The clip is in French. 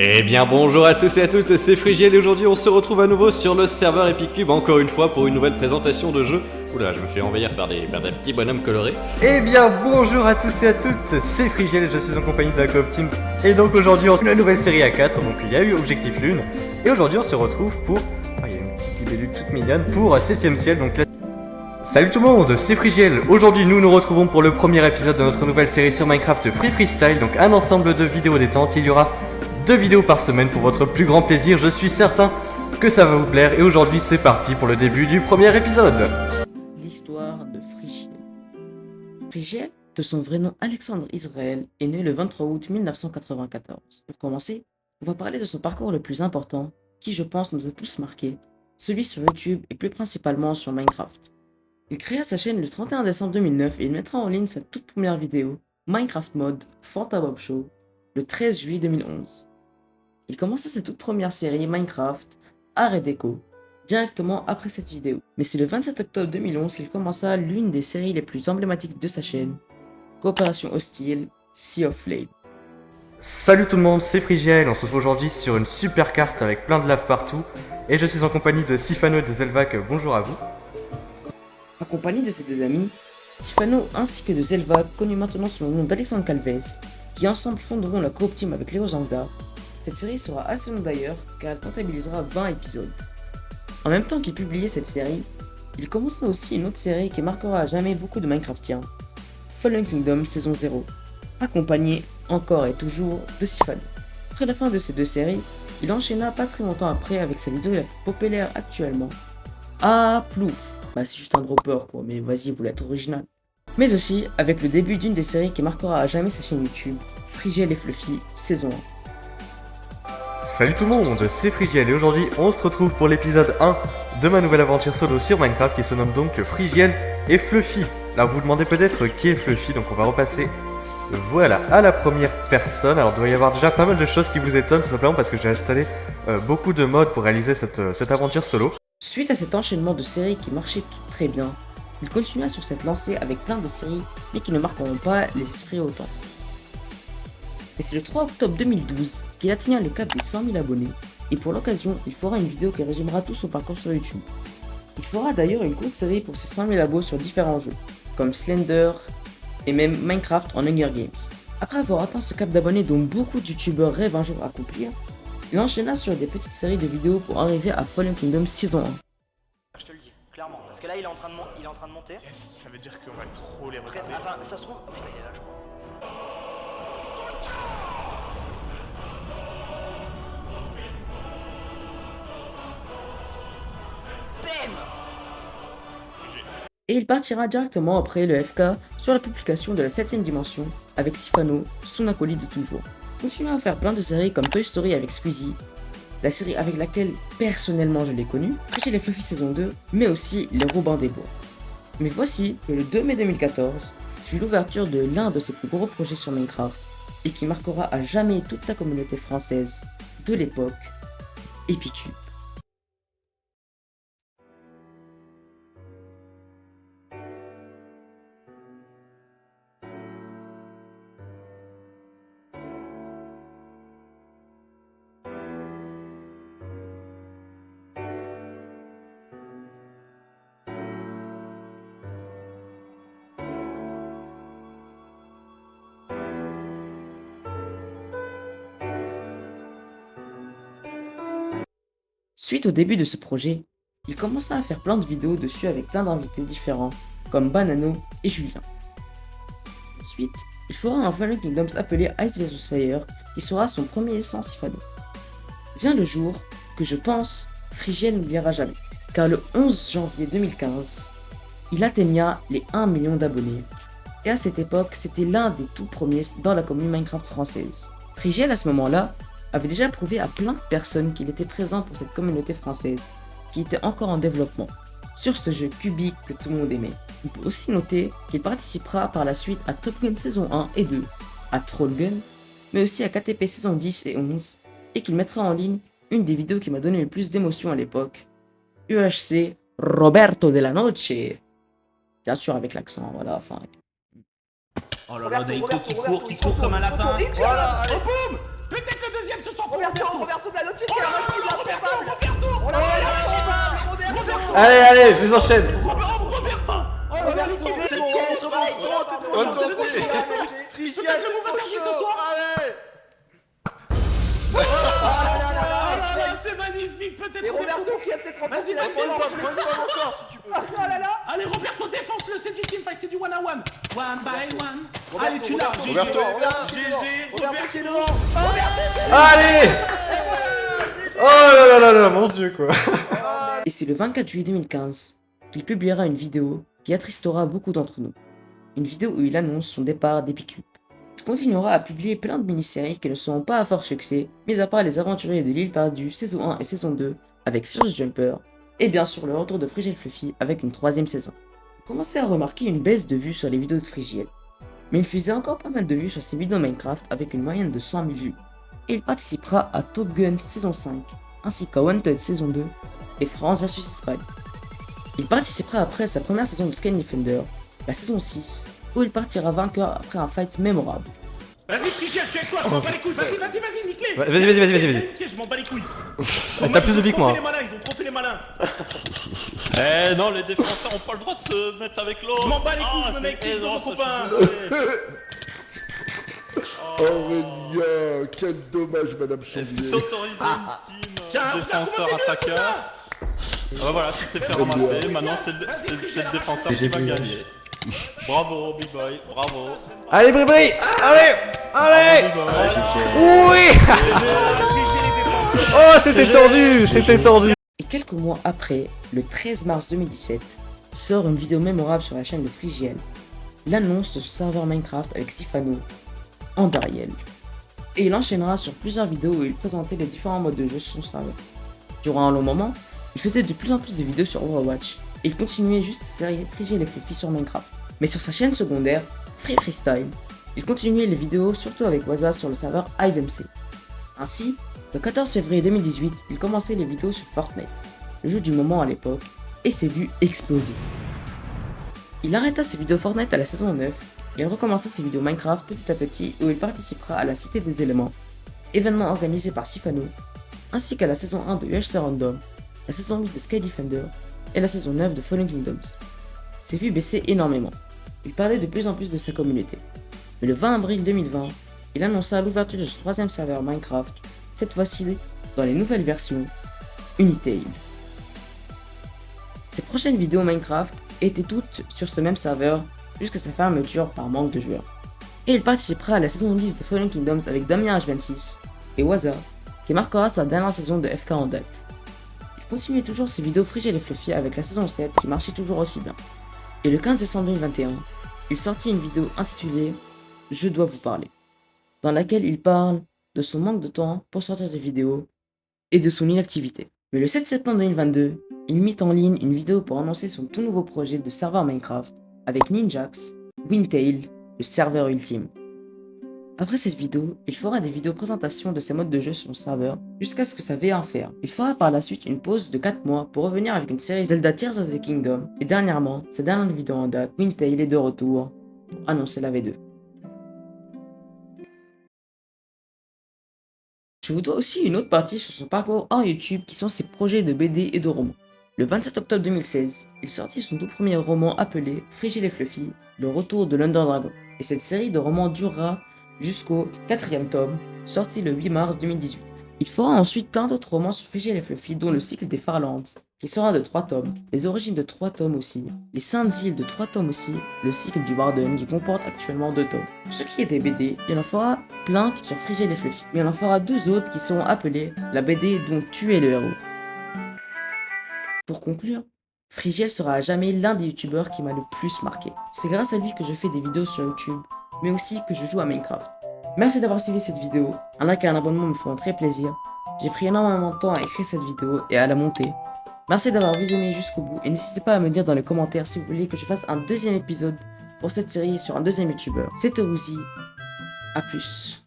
Eh bien bonjour à tous et à toutes, c'est Frigiel et aujourd'hui on se retrouve à nouveau sur le serveur Epicube encore une fois pour une nouvelle présentation de jeu. Oula, je me fais envahir par des petits bonhommes colorés. Eh bien bonjour à tous et à toutes, c'est Frigiel et je suis en compagnie de la Coop Team. Et donc aujourd'hui on se une nouvelle série à 4, donc il y a eu Objectif Lune. Et aujourd'hui on se retrouve pour... Ah, il y a une petite libellule toute mignonne pour 7ème ciel, donc là... Salut tout le monde, c'est Frigiel. Aujourd'hui nous nous retrouvons pour le premier épisode de notre nouvelle série sur Minecraft Free Freestyle, donc un ensemble de vidéos détente. Il y aura 2 vidéos par semaine pour votre plus grand plaisir, je suis certain que ça va vous plaire. Et aujourd'hui c'est parti pour le début du premier épisode. L'histoire de Frigiel. Frigiel, de son vrai nom Alexandre Israël, est né le 23 août 1994. Pour commencer, on va parler de son parcours le plus important, qui je pense nous a tous marqués, celui sur YouTube et plus principalement sur Minecraft. Il créa sa chaîne le 31 décembre 2009 et il mettra en ligne sa toute première vidéo, Minecraft Mode Fantabob Show, le 13 juillet 2011. Il commença sa toute première série Minecraft Art et Déco directement après cette vidéo. Mais c'est le 27 octobre 2011 qu'il commença l'une des séries les plus emblématiques de sa chaîne, Coopération Hostile, Sea of Flame. Salut tout le monde, c'est Frigiel, on se retrouve aujourd'hui sur une super carte avec plein de lave partout. Et je suis en compagnie de Sifano et de Zelvac, bonjour à vous. Accompagné de ses deux amis, Sifano ainsi que de Zelvac, connu maintenant sous le nom d'Alexandre Calves, qui ensemble fonderont la Coop Team avec Léo Zangda. Cette série sera assez longue d'ailleurs, car elle comptabilisera 20 épisodes. En même temps qu'il publiait cette série, il commença aussi une autre série qui marquera à jamais beaucoup de Minecraftiens, Fallen Kingdom saison 0, accompagné encore et toujours de Sifano. Après la fin de ces deux séries, il enchaîna pas très longtemps après avec sa vidéo la plus populaire actuellement, Ah Plouf. Bah c'est juste un dropper quoi, mais vas-y, vous l'êtes original. Mais aussi avec le début d'une des séries qui marquera à jamais sa chaîne YouTube, Frigiel et Fluffy saison 1. Salut tout le monde, c'est Frigiel et aujourd'hui on se retrouve pour l'épisode 1 de ma nouvelle aventure solo sur Minecraft qui se nomme donc Frigiel et Fluffy. Là vous vous demandez peut-être qui est Fluffy, donc on va repasser voilà à la première personne. Alors il doit y avoir déjà pas mal de choses qui vous étonnent tout simplement parce que j'ai installé beaucoup de mods pour réaliser cette aventure solo. Suite à cet enchaînement de séries qui marchaient toutes très bien, il continua sur cette lancée avec plein de séries mais qui ne marqueront pas les esprits autant. Et c'est le 3 octobre 2012 qu'il atteint le cap des 100 000 abonnés, et pour l'occasion, il fera une vidéo qui résumera tout son parcours sur YouTube. Il fera d'ailleurs une courte série pour ses 100 000 abos sur différents jeux, comme Slender et même Minecraft en Hunger Games. Après avoir atteint ce cap d'abonnés dont beaucoup de youtubeurs rêvent un jour accomplir, il enchaîna sur des petites séries de vidéos pour arriver à Fallen Kingdom saison 1. Je te le dis, clairement, parce que là il est en train de, monter. Yes, ça veut dire qu'on va trop les Après, retarder. enfin, ça se trouve. Oh putain, il est là, je crois. Bam! Et il partira directement après le FK sur la publication de la 7ème dimension avec Sifano, son acolyte de toujours. Continuant à faire plein de séries comme Toy Story avec Squeezie, la série avec laquelle personnellement je l'ai connue, Frigiel et Fluffy saison 2, mais aussi Les Robins des Bois. Mais voici que le 2 mai 2014 fut l'ouverture de l'un de ses plus gros projets sur Minecraft et qui marquera à jamais toute la communauté française de l'époque, Epicube. Suite au début de ce projet, il commença à faire plein de vidéos dessus avec plein d'invités différents, comme Banano et Julien. Ensuite, il fera un Fallen Kingdoms appelé Ice vs Fire, qui sera son premier sans Sifano. Vient le jour que je pense Frigiel n'oubliera jamais, car le 11 janvier 2015, il atteigna les 1 million d'abonnés, et à cette époque, c'était l'un des tout premiers dans la commune Minecraft française. Frigiel à ce moment-là, avait déjà prouvé à plein de personnes qu'il était présent pour cette communauté française, qui était encore en développement, sur ce jeu cubique que tout le monde aimait. On peut aussi noter qu'il participera par la suite à Top Gun saison 1 et 2, à Troll Gun, mais aussi à KTP saison 10 et 11, et qu'il mettra en ligne une des vidéos qui m'a donné le plus d'émotion à l'époque, UHC Roberto de la Noche. Bien sûr avec l'accent, voilà, enfin... Oh là là, Daiko qui court comme un lapin. Voilà, allez. Oh boum! Peut-être que le deuxième se sent Roberto Gallotti qui est invincible, improbable. On l'a pas Roberto. Allez, je les enchaîne. C'est magnifique, peut-être. Et Roberto qui a peut-être remporté la encore si tu peux. Allez, Roberto, défonce-le, c'est du teamfight, c'est du one-on-one. One by one. Allez, tu l'as. Roberto est bien. Roberto qui est devant. Allez. Oh là, mon dieu quoi. Et c'est le 24 juillet 2015 qu'il publiera une vidéo qui attristera beaucoup d'entre nous. Une vidéo où il annonce son départ d'Epicube. Il continuera à publier plein de mini-séries qui ne seront pas à fort succès, mis à part Les Aventuriers de l'île perdue saison 1 et saison 2 avec Fierce Jumper, et bien sûr le retour de Frigiel Fluffy avec une 3ème saison. On commençait à remarquer une baisse de vues sur les vidéos de Frigiel, mais il faisait encore pas mal de vues sur ses vidéos Minecraft avec une moyenne de 100 000 vues. Et il participera à Top Gun saison 5, ainsi qu'à Wanted saison 2 et France vs Espagne. Il participera après à sa première saison de Sky Defender, la saison 6, où il partira vainqueur après un fight mémorable. Vas-y, Frigiel, tu es avec toi, je m'en bats les couilles. Vas-y, nique-les. Vas-y. Je m'en bats les couilles. T'as plus de vie que moi. Ils ont trop fait les malins. Eh non, les défenseurs ont pas le droit de se mettre avec l'autre. Je m'en bats les couilles, je me mets avec qui, mon copain. Aurélien, quel dommage, Madame Est-ce que Chambier. c'est autorisé une team Tiens, défenseur-attaqueur? Ah voilà, tu t'es fait ramasser, maintenant c'est le défenseur qui va gagner. Bravo, Big Boy, bravo. Allez, Bribri. Allez. Bravo, Big Boy. Oui. Oh, c'était tendu. Et quelques mois après, le 13 mars 2017, sort une vidéo mémorable sur la chaîne de Frigiel, l'annonce de son serveur Minecraft avec Sifano, Andariel. Et il enchaînera sur plusieurs vidéos où il présentait les différents modes de jeu sur son serveur. Durant un long moment, il faisait de plus en plus de vidéos sur Overwatch, et il continuait juste sa série Frigiel et Fluffy sur Minecraft. Mais sur sa chaîne secondaire, Free Freestyle, il continuait les vidéos surtout avec Waza sur le serveur HiveMC. Ainsi, le 14 février 2018, il commençait les vidéos sur Fortnite, le jeu du moment à l'époque, et s'est vu exploser. Il arrêta ses vidéos Fortnite à la saison 9, et il recommença ses vidéos Minecraft petit à petit où il participera à la Cité des Éléments, événement organisé par Sifano, ainsi qu'à la saison 1 de UHC Random, la saison 8 de Sky Defender, et la saison 9 de Fallen Kingdoms. Ses vues baissaient énormément, il perdait de plus en plus de sa communauté. Mais le 20 avril 2020, il annonça l'ouverture de son 3ème serveur Minecraft, cette fois-ci dans les nouvelles versions Unitail. Ses prochaines vidéos Minecraft étaient toutes sur ce même serveur jusqu'à sa fermeture par manque de joueurs. Et il participera à la saison 10 de Fallen Kingdoms avec Damien H26 et Waza, qui marquera sa dernière saison de FK en date. Il continuait toujours ses vidéos Frigiel et Fluffy avec la saison 7 qui marchait toujours aussi bien. Et le 15 décembre 2021, il sortit une vidéo intitulée « Je dois vous parler », dans laquelle il parle de son manque de temps pour sortir des vidéos et de son inactivité. Mais le 7 septembre 2022, il mit en ligne une vidéo pour annoncer son tout nouveau projet de serveur Minecraft avec Ninjax, Wintail, le serveur ultime. Après cette vidéo, il fera des vidéos présentations de ses modes de jeu sur son serveur jusqu'à ce que sa V1 ferme. Il fera par la suite une pause de 4 mois pour revenir avec une série Zelda Tears of the Kingdom et dernièrement, sa dernière vidéo en date, Wintail est de retour pour annoncer la V2. Je vous dois aussi une autre partie sur son parcours hors YouTube qui sont ses projets de BD et de romans. Le 27 octobre 2016, il sortit son tout premier roman appelé Frigiel et Fluffy, le retour de l'Underdragon. Et cette série de romans durera jusqu'au 4ème tome, sorti le 8 mars 2018. Il fera ensuite plein d'autres romans sur Frigiel et Fluffy, dont le cycle des Farlands, qui sera de 3 tomes, les origines de 3 tomes aussi, les Saintes îles de 3 tomes aussi, le cycle du Warden qui comporte actuellement 2 tomes. Pour ce qui est des BD, il en fera plein sur Frigiel et Fluffy, mais il en fera 2 autres qui seront appelées la BD dont tu es le héros. Pour conclure, Frigiel sera à jamais l'un des youtubeurs qui m'a le plus marqué. C'est grâce à lui que je fais des vidéos sur YouTube, mais aussi que je joue à Minecraft. Merci d'avoir suivi cette vidéo, un like et un abonnement me feront très plaisir. J'ai pris énormément de temps à écrire cette vidéo et à la monter. Merci d'avoir visionné jusqu'au bout et n'hésitez pas à me dire dans les commentaires si vous voulez que je fasse un 2ème épisode pour cette série sur un 2ème youtubeur. C'était Rouzi, à plus.